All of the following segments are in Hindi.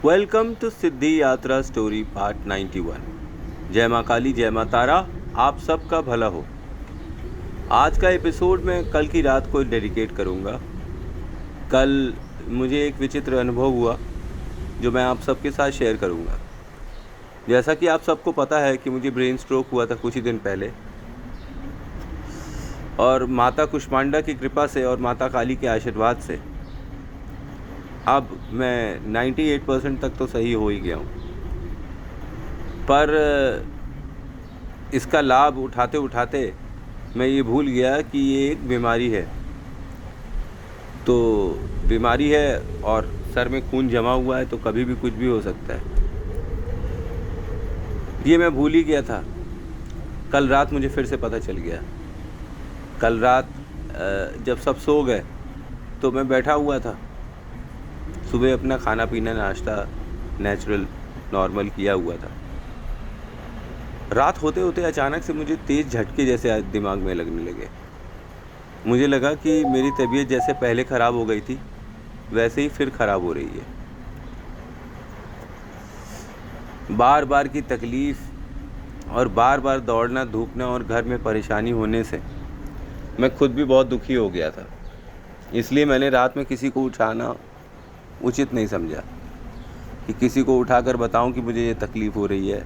वेलकम टू सिद्धि यात्रा स्टोरी पार्ट 91। जय माँ काली, जय माँ तारा, आप सबका भला हो। आज का एपिसोड मैं कल की रात को डेडिकेट करूँगा। कल मुझे एक विचित्र अनुभव हुआ जो मैं आप सबके साथ शेयर करूँगा। जैसा कि आप सबको पता है कि मुझे ब्रेन स्ट्रोक हुआ था कुछ ही दिन पहले, और माता कुष्मांडा की कृपा से और माता काली के आशीर्वाद से अब मैं 98% तक तो सही हो ही गया हूँ। पर इसका लाभ उठाते उठाते मैं ये भूल गया कि ये एक बीमारी है। तो बीमारी है और सर में खून जमा हुआ है, तो कभी भी कुछ भी हो सकता है। ये मैं भूल ही गया था। कल रात मुझे फिर से पता चल गया। कल रात जब सब सो गए तो मैं बैठा हुआ था। सुबह अपना खाना पीना नाश्ता नेचुरल नॉर्मल किया हुआ था। रात होते होते अचानक से मुझे तेज़ झटके जैसे दिमाग में लगने लगे। मुझे लगा कि मेरी तबीयत जैसे पहले ख़राब हो गई थी वैसे ही फिर ख़राब हो रही है। बार बार की तकलीफ़ और बार बार दौड़ना धूपना और घर में परेशानी होने से मैं खुद भी बहुत दुखी हो गया था। इसलिए मैंने रात में किसी को उठाना उचित नहीं समझा कि किसी को उठाकर बताऊं कि मुझे ये तकलीफ़ हो रही है,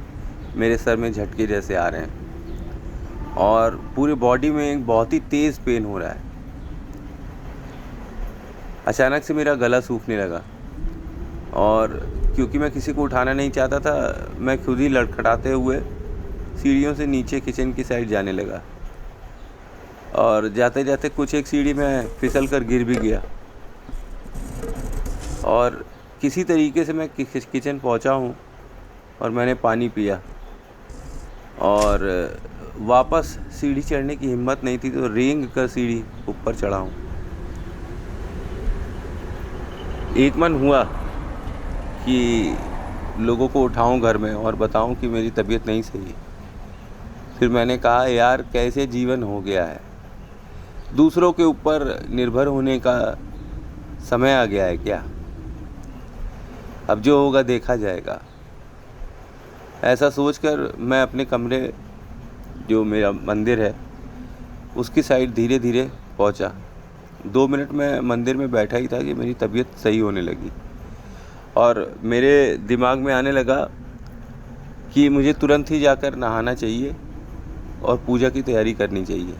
मेरे सर में झटके जैसे आ रहे हैं और पूरे बॉडी में एक बहुत ही तेज़ पेन हो रहा है। अचानक से मेरा गला सूखने लगा और क्योंकि मैं किसी को उठाना नहीं चाहता था, मैं खुद ही लड़खड़ाते हुए सीढ़ियों से नीचे किचन की साइड जाने लगा और जाते जाते कुछ एक सीढ़ी में फिसल कर गिर भी गया और किसी तरीके से मैं किचन पहुंचा हूं और मैंने पानी पिया और वापस सीढ़ी चढ़ने की हिम्मत नहीं थी तो रेंग कर सीढ़ी ऊपर चढ़ा हूं। एक मन हुआ कि लोगों को उठाऊं घर में और बताऊं कि मेरी तबीयत नहीं सही। फिर मैंने कहा, यार कैसे जीवन हो गया है, दूसरों के ऊपर निर्भर होने का समय आ गया है क्या? अब जो होगा देखा जाएगा। ऐसा सोचकर मैं अपने कमरे, जो मेरा मंदिर है, उसकी साइड धीरे धीरे पहुंचा। 2 मिनट में मंदिर में बैठा ही था कि मेरी तबीयत सही होने लगी और मेरे दिमाग में आने लगा कि मुझे तुरंत ही जाकर नहाना चाहिए और पूजा की तैयारी करनी चाहिए।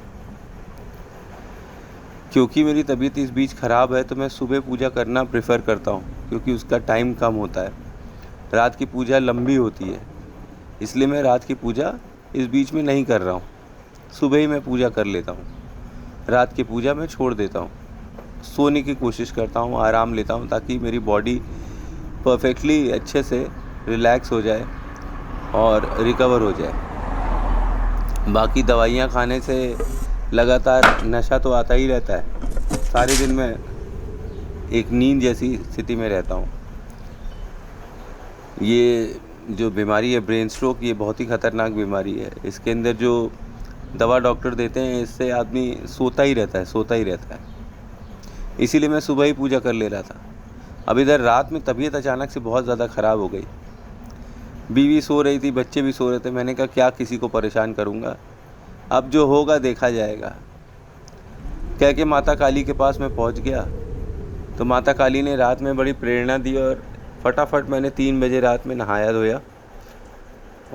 क्योंकि मेरी तबीयत इस बीच ख़राब है तो मैं सुबह पूजा करना प्रेफर करता हूँ, क्योंकि उसका टाइम कम होता है। रात की पूजा लंबी होती है, इसलिए मैं रात की पूजा इस बीच में नहीं कर रहा हूँ। सुबह ही मैं पूजा कर लेता हूँ। रात की पूजा मैं छोड़ देता हूँ, सोने की कोशिश करता हूँ, आराम लेता हूँ ताकि मेरी बॉडी परफेक्टली अच्छे से रिलैक्स हो जाए और रिकवर हो जाए। बाकी दवाइयाँ खाने से लगातार नशा तो आता ही रहता है। सारे दिन में एक नींद जैसी स्थिति में रहता हूँ। ये जो बीमारी है ब्रेन स्ट्रोक, ये बहुत ही ख़तरनाक बीमारी है। इसके अंदर जो दवा डॉक्टर देते हैं, इससे आदमी सोता ही रहता है। इसीलिए मैं सुबह ही पूजा कर ले रहा था। अब इधर रात में तबीयत अचानक से बहुत ज़्यादा ख़राब हो गई। बीवी सो रही थी, बच्चे भी सो रहे थे। मैंने कहा क्या किसी को परेशान करूँगा, अब जो होगा देखा जाएगा। कह के माता काली के पास मैं पहुंच गया तो माता काली ने रात में बड़ी प्रेरणा दी और फटाफट मैंने 3 बजे रात में नहाया धोया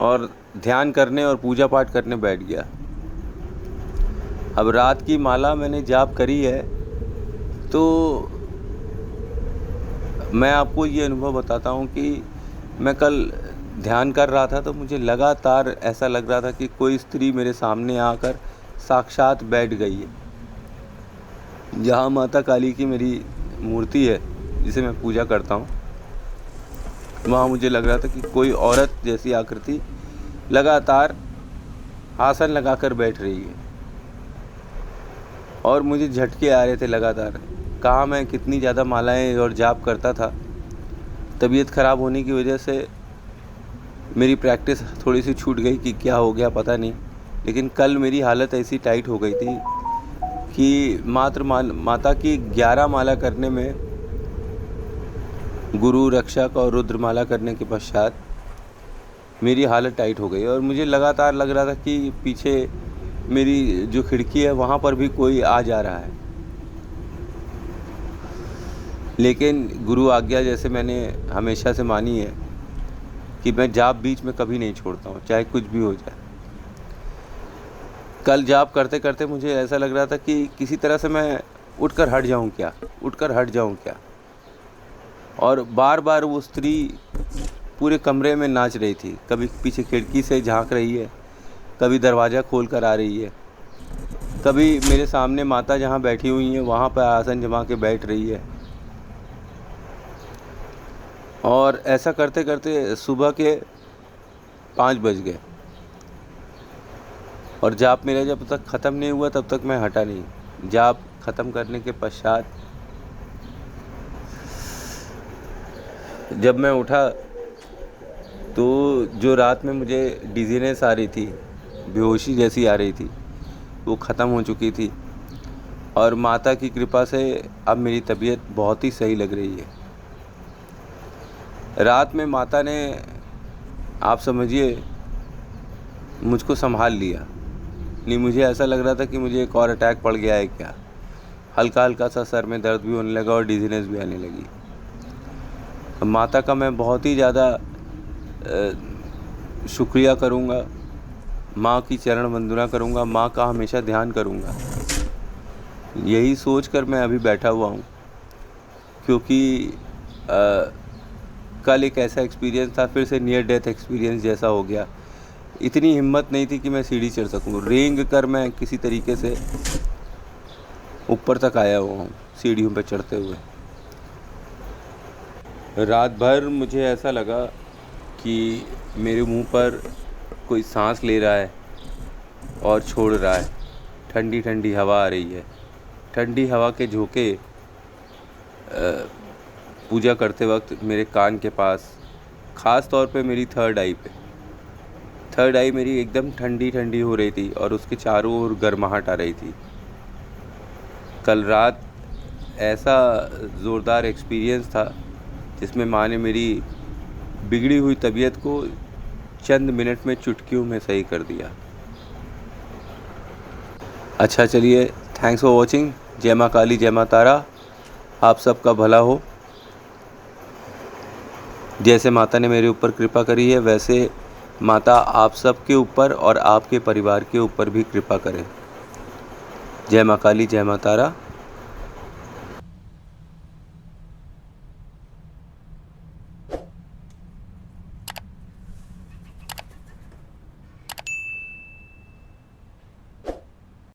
और ध्यान करने और पूजा पाठ करने बैठ गया। अब रात की माला मैंने जाप करी है तो मैं आपको ये अनुभव बताता हूँ कि मैं कल ध्यान कर रहा था तो मुझे लगातार ऐसा लग रहा था कि कोई स्त्री मेरे सामने आकर साक्षात बैठ गई है। जहाँ माता काली की मेरी मूर्ति है, जिसे मैं पूजा करता हूँ, वहाँ मुझे लग रहा था कि कोई औरत जैसी आकृति लगातार आसन लगाकर बैठ रही है और मुझे झटके आ रहे थे लगातार। कहाँ मैं कितनी ज़्यादा मालाएं और जाप करता था, तबीयत ख़राब होने की वजह से मेरी प्रैक्टिस थोड़ी सी छूट गई कि क्या हो गया पता नहीं। लेकिन कल मेरी हालत ऐसी टाइट हो गई थी कि माता की 11 माला करने में गुरु रक्षक और रुद्रमाला करने के पश्चात मेरी हालत टाइट हो गई और मुझे लगातार लग रहा था कि पीछे मेरी जो खिड़की है वहाँ पर भी कोई आ जा रहा है। लेकिन गुरु आज्ञा जैसे मैंने हमेशा से मानी है कि मैं जाप बीच में कभी नहीं छोड़ता हूँ, चाहे कुछ भी हो जाए। कल जाप करते करते मुझे ऐसा लग रहा था कि किसी तरह से मैं उठकर हट जाऊँ क्या। और बार बार वो स्त्री पूरे कमरे में नाच रही थी, कभी पीछे खिड़की से झांक रही है, कभी दरवाज़ा खोल कर आ रही है, कभी मेरे सामने माता जहाँ बैठी हुई हैं वहाँ पर आसन जमा के बैठ रही है। और ऐसा करते करते सुबह के 5 बज गए और जाप मेरा जब तक ख़त्म नहीं हुआ तब तक मैं हटा नहीं। जाप ख़त्म करने के पश्चात जब मैं उठा तो जो रात में मुझे डिजीनेस आ रही थी, बेहोशी जैसी आ रही थी, वो ख़त्म हो चुकी थी और माता की कृपा से अब मेरी तबीयत बहुत ही सही लग रही है। रात में माता ने, आप समझिए, मुझको संभाल लिया। नहीं, मुझे ऐसा लग रहा था कि मुझे एक और अटैक पड़ गया है क्या। हल्का हल्का सा सर में दर्द भी होने लगा और डिजीनेस भी आने लगी। माता का मैं बहुत ही ज़्यादा शुक्रिया करूँगा, माँ की चरण वंदना करूँगा, माँ का हमेशा ध्यान करूँगा। यही सोच कर मैं अभी बैठा हुआ हूँ, क्योंकि कल एक ऐसा एक्सपीरियंस था, फिर से नियर डेथ एक्सपीरियंस जैसा हो गया। इतनी हिम्मत नहीं थी कि मैं सीढ़ी चढ़ सकूँ। रेंग कर मैं किसी तरीके से ऊपर तक आया हुआ हूँ सीढ़ियों पर चढ़ते हुए। रात भर मुझे ऐसा लगा कि मेरे मुंह पर कोई सांस ले रहा है और छोड़ रहा है। ठंडी ठंडी हवा आ रही है। ठंडी हवा के झोंके पूजा करते वक्त मेरे कान के पास, ख़ास तौर पे मेरी थर्ड आई मेरी एकदम ठंडी ठंडी हो रही थी और उसके चारों ओर गर्माहट आ रही थी। कल रात ऐसा ज़ोरदार एक्सपीरियंस था जिसमें माँ ने मेरी बिगड़ी हुई तबीयत को चंद मिनट में चुटकियों में सही कर दिया। अच्छा, चलिए, थैंक्स फॉर वॉचिंग। जय माँ काली, जय माँ तारा। आप सबका भला हो। जैसे माता ने मेरे ऊपर कृपा करी है, वैसे माता आप सबके ऊपर और आपके परिवार के ऊपर भी कृपा करें। जय माँ काली, जय माँ तारा।